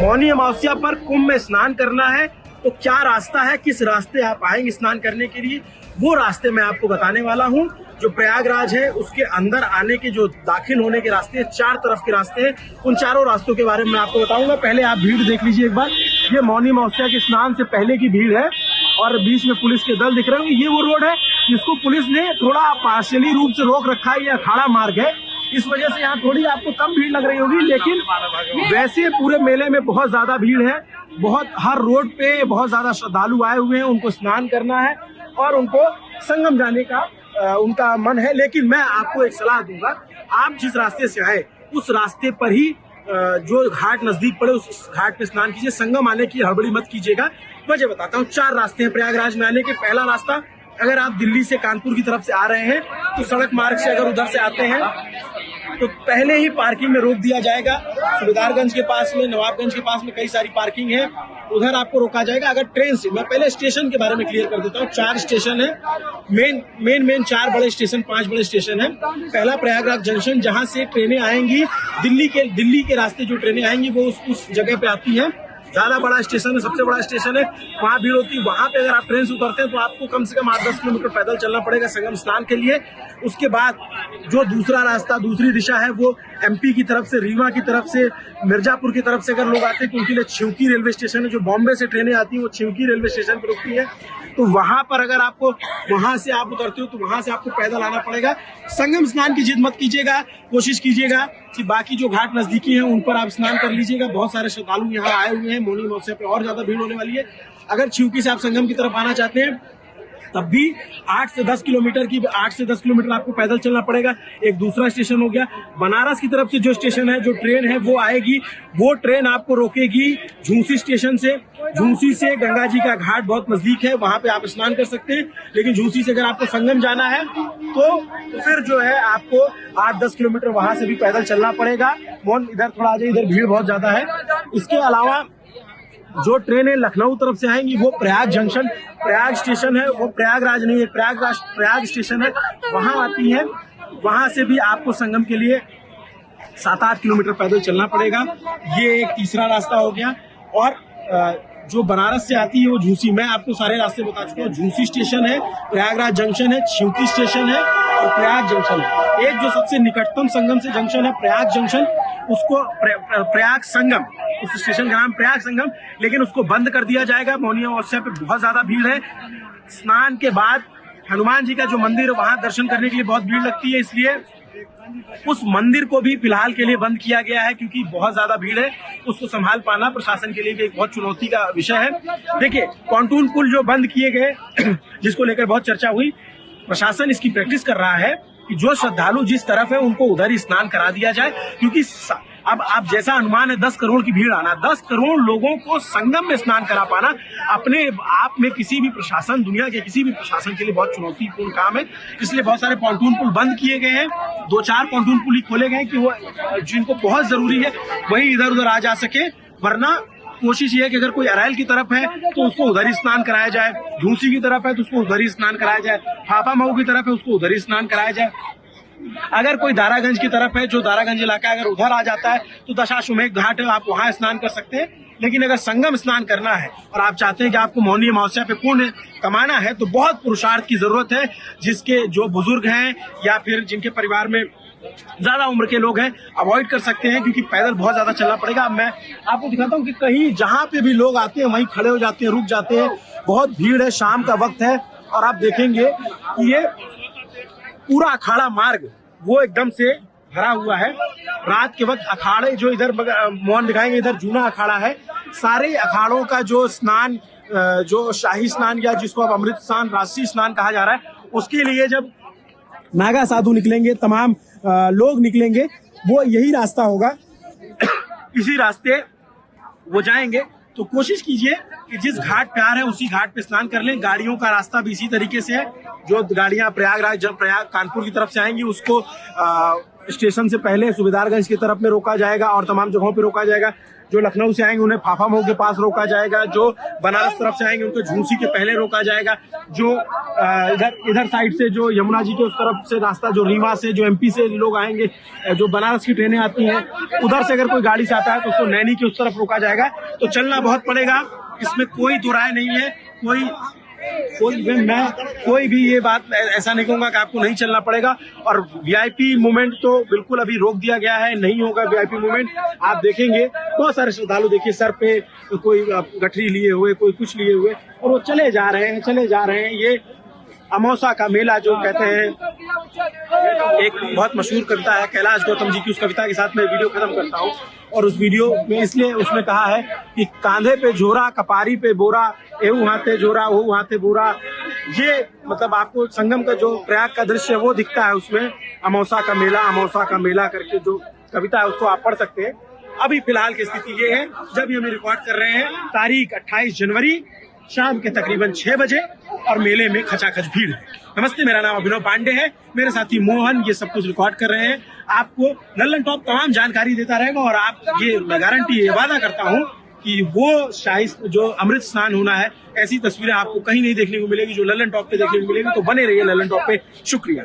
मौनी अमावस्या पर कुंभ में स्नान करना है तो क्या रास्ता है, किस रास्ते आप आएंगे स्नान करने के लिए, वो रास्ते मैं आपको बताने वाला हूँ। जो प्रयागराज है उसके अंदर आने के जो दाखिल होने के रास्ते, 4 तरफ के रास्ते हैं, उन चारों रास्तों के बारे में मैं आपको बताऊंगा। पहले आप भीड़ देख लीजिए एक बार। ये मौनी अमावस्या के स्नान से पहले की भीड़ है और बीच में पुलिस के दल दिख रहे होंगे। ये वो रोड है जिसको पुलिस ने थोड़ा पार्शियली रूप से रोक रखा है, ये अखाड़ा मार्ग है, इस वजह से यहाँ थोड़ी आपको कम भीड़ लग रही होगी, लेकिन वैसे पूरे मेले में बहुत ज्यादा भीड़ है। बहुत हर रोड पे बहुत ज्यादा श्रद्धालु आए हुए हैं, उनको स्नान करना है और उनको संगम जाने का उनका मन है। लेकिन मैं आपको एक सलाह दूंगा, आप जिस रास्ते से आए उस रास्ते पर ही जो घाट नजदीक पड़े उस घाट पे स्नान कीजिए, संगम आने की हड़बड़ी मत कीजिएगा। वजह बताता हूँ, 4 रास्ते हैं प्रयागराज में आने के। पहला रास्ता, अगर आप दिल्ली से कानपुर की तरफ से आ रहे हैं तो सड़क मार्ग से अगर उधर से आते हैं तो पहले ही पार्किंग में रोक दिया जाएगा। सुबेदारगंज के पास में, नवाबगंज के पास में कई सारी पार्किंग है, उधर आपको रोका जाएगा। अगर ट्रेन से, मैं पहले स्टेशन के बारे में क्लियर कर देता हूँ। 4 स्टेशन है, मेन 4 बड़े स्टेशन, 5 बड़े स्टेशन है। पहला प्रयागराज जंक्शन, जहां से ट्रेनें आएंगी, दिल्ली के रास्ते जो ट्रेनें आएंगी वो उस जगह पे आती है। ज्यादा बड़ा स्टेशन है, सबसे बड़ा स्टेशन है, वहां भीड़ होती है। वहां पे अगर आप ट्रेन से उतरते हैं तो आपको कम से कम 8-10 किलोमीटर पैदल चलना पड़ेगा संगम स्नान के लिए। उसके बाद जो दूसरा रास्ता, दूसरी दिशा है, वो एमपी की तरफ से, रीवा की तरफ से, मिर्जापुर की तरफ से अगर लोग आते हैं तो उनके लिए छिवकी रेलवे स्टेशन है। जो बॉम्बे से ट्रेनें आती हैं वो छिवकी रेलवे स्टेशन पर रुकती है, तो वहां पर अगर आपको, वहां से आप उतरते हो तो वहां से आपको पैदल आना पड़ेगा। संगम स्नान की जिद मत कीजिएगा, कोशिश कीजिएगा कि बाकी जो घाट नजदीकी हैं उन पर आप स्नान कर लीजिएगा। बहुत सारे श्रद्धालु यहाँ आए हुए हैं, मौनी अमावस्या पे और ज्यादा भीड़ होने वाली है। अगर छिवकी से आप संगम की तरफ आना चाहते हैं तब भी 8 से 10 किलोमीटर आपको पैदल चलना पड़ेगा। एक दूसरा स्टेशन हो गया। बनारस की तरफ से जो स्टेशन है, जो ट्रेन है वो आएगी, वो ट्रेन आपको रोकेगी झूसी स्टेशन से। झूसी से गंगा जी का घाट बहुत नजदीक है, वहां पे आप स्नान कर सकते हैं। लेकिन झूसी से अगर आपको संगम जाना है तो फिर जो है आपको 8-10 किलोमीटर वहां से भी पैदल चलना पड़ेगा। मोहन इधर थोड़ा आ जाइए, इधर भीड़ बहुत ज्यादा है। इसके अलावा जो ट्रेनें लखनऊ तरफ से आएंगी वो प्रयाग जंक्शन, प्रयाग स्टेशन है, वो प्रयागराज नहीं है, प्रयाग स्टेशन है, वहां आती है। वहां से भी आपको संगम के लिए 7-8 किलोमीटर पैदल चलना पड़ेगा। ये एक तीसरा रास्ता हो गया। और जो बनारस से आती है वो झूसी, मैं आपको सारे रास्ते बता चुका हूँ। झूसी स्टेशन है, प्रयागराज जंक्शन है, छिवकी स्टेशन है और प्रयाग जंक्शन है। एक जो सबसे निकटतम संगम से जंक्शन है प्रयाग जंक्शन, उसको प्रयाग संगम, उस स्टेशन का नाम प्रयाग संगम, लेकिन उसको बंद कर दिया जाएगा। मौनी अमावस्या पे बहुत ज्यादा भीड़ है। स्नान के बाद हनुमान जी का जो मंदिर है वहां दर्शन करने के लिए बहुत भीड़ लगती है, इसलिए उस मंदिर को भी फिलहाल के लिए बंद किया गया है, क्योंकि बहुत ज्यादा भीड़ है। उसको संभाल पाना प्रशासन के लिए भी एक बहुत चुनौती का विषय है। देखिए, पॉन्टून पुल जो बंद किए गए जिसको लेकर बहुत चर्चा हुई, प्रशासन इसकी प्रैक्टिस कर रहा है कि जो श्रद्धालु जिस तरफ है उनको उधर ही स्नान करा दिया जाए। क्योंकि अब आप जैसा अनुमान है 10 करोड़ की भीड़ आना, 10 करोड़ लोगों को संगम में स्नान करा पाना अपने आप में किसी भी प्रशासन, दुनिया के किसी भी प्रशासन के लिए बहुत चुनौतीपूर्ण काम है। इसलिए बहुत सारे पॉन्टून पुल बंद किए गए हैं। 2-4 पॉन्टून पुल ही खोले गए कि वो जिनको बहुत जरूरी है वही इधर उधर आ जा सके। वरना कोशिश ये है कि अगर कोई अरैल की तरफ है तो उसको उधर ही स्नान कराया जाए, झूसी की तरफ है तो उसको उधर ही स्नान कराया जाए, फाफा मऊ की तरफ है उसको उधर ही स्नान कराया जाए। अगर कोई दारागंज की तरफ है, जो दारागंज इलाका अगर उधर आ जाता है तो दशाश्वमेध घाट है, आप वहां स्नान कर सकते हैं। लेकिन अगर संगम स्नान करना है और आप चाहते हैं कि आपको मौनी अमावस्या पे पुण्य कमाना है तो बहुत पुरुषार्थ की जरूरत है। जिसके जो बुजुर्ग हैं या फिर जिनके परिवार में ज्यादा उम्र के लोग हैं, अवॉइड कर सकते हैं, क्योंकि पैदल बहुत ज्यादा चलना पड़ेगा। अब मैं आपको दिखाता हूँ कि कहीं जहां पे भी लोग आते हैं वहीं खड़े हो जाते हैं, रुक जाते हैं, बहुत भीड़ है, शाम का वक्त है। और आप देखेंगे कि ये पूरा अखाड़ा मार्ग वो एकदम से भरा हुआ है। रात के वक्त अखाड़े जो इधर मोहन दिखाएंगे, इधर जूना अखाड़ा है। सारे अखाड़ों का जो स्नान, जो शाही स्नान या जिसको अब अमृत स्नान, राष्ट्रीय स्नान कहा जा रहा है, उसके लिए जब नागा साधु निकलेंगे, तमाम लोग निकलेंगे, वो यही रास्ता होगा। इसी रास्ते वो जाएंगे। तो कोशिश कीजिए कि जिस घाट पे आ रहे हैं उसी घाट पे स्नान कर लें। गाड़ियों का रास्ता भी इसी तरीके से है। जो गाड़ियां प्रयाग कानपुर की तरफ से आएंगी उसको स्टेशन से पहले सुबेदारगंज की तरफ में रोका जाएगा और तमाम जगहों पे रोका जाएगा। जो लखनऊ से आएंगे उन्हें फाफा मऊ के पास रोका जाएगा, जो बनारस तरफ से आएंगे उनको झूसी के पहले रोका जाएगा, जो इधर साइड से जो यमुना जी के उस तरफ से रास्ता, जो रीवा से, जो एमपी से लोग आएंगे, जो बनारस की ट्रेनें आती हैं, उधर से अगर कोई गाड़ी से आता है तो उसको नैनी की उस तरफ रोका जाएगा। तो चलना बहुत पड़ेगा, इसमें कोई दुराय नहीं है। कोई भी ये बात ऐसा नहीं कहूंगा कि आपको नहीं चलना पड़ेगा। और वीआईपी मूवमेंट तो बिल्कुल अभी रोक दिया गया है, नहीं होगा वीआईपी मूवमेंट। आप देखेंगे बहुत सारे श्रद्धालु, देखिए सर पे कोई गठरी लिए हुए, कोई कुछ लिए हुए, और वो चले जा रहे हैं। ये अमावस्या का मेला जो कहते हैं, एक बहुत मशहूर कविता है कैलाश गौतम जी की, उस कविता के साथ मैं वीडियो खत्म करता हूँ। और उस वीडियो में इसलिए उसमें कहा है कि कांधे पे झोरा, कपारी पे बोरा, एहू हाथे झोरा ओहू हाथे बोरा। ये मतलब आपको संगम का जो प्रयाग का दृश्य है वो दिखता है उसमें। अमावस्या का मेला करके जो कविता है उसको आप पढ़ सकते हैं। अभी फिलहाल की स्थिति ये है, जब हम रिकॉर्ड कर रहे हैं, तारीख 28 जनवरी शाम के तकरीबन 6 बजे, और मेले में खचाखच भीड़ है। नमस्ते, मेरा नाम अभिनव पांडे है, मेरे साथी मोहन ये सब कुछ रिकॉर्ड कर रहे हैं। आपको लल्लन टॉप तमाम जानकारी देता रहेगा, और आप ये मैं गारंटी, ये वादा करता हूँ कि वो शाही जो अमृत स्नान होना है, ऐसी तस्वीरें आपको कहीं नहीं देखने को मिलेगी जो लल्लन टॉप पे देखने को मिलेगी। तो बने रहिए लल्लन टॉप पे। शुक्रिया।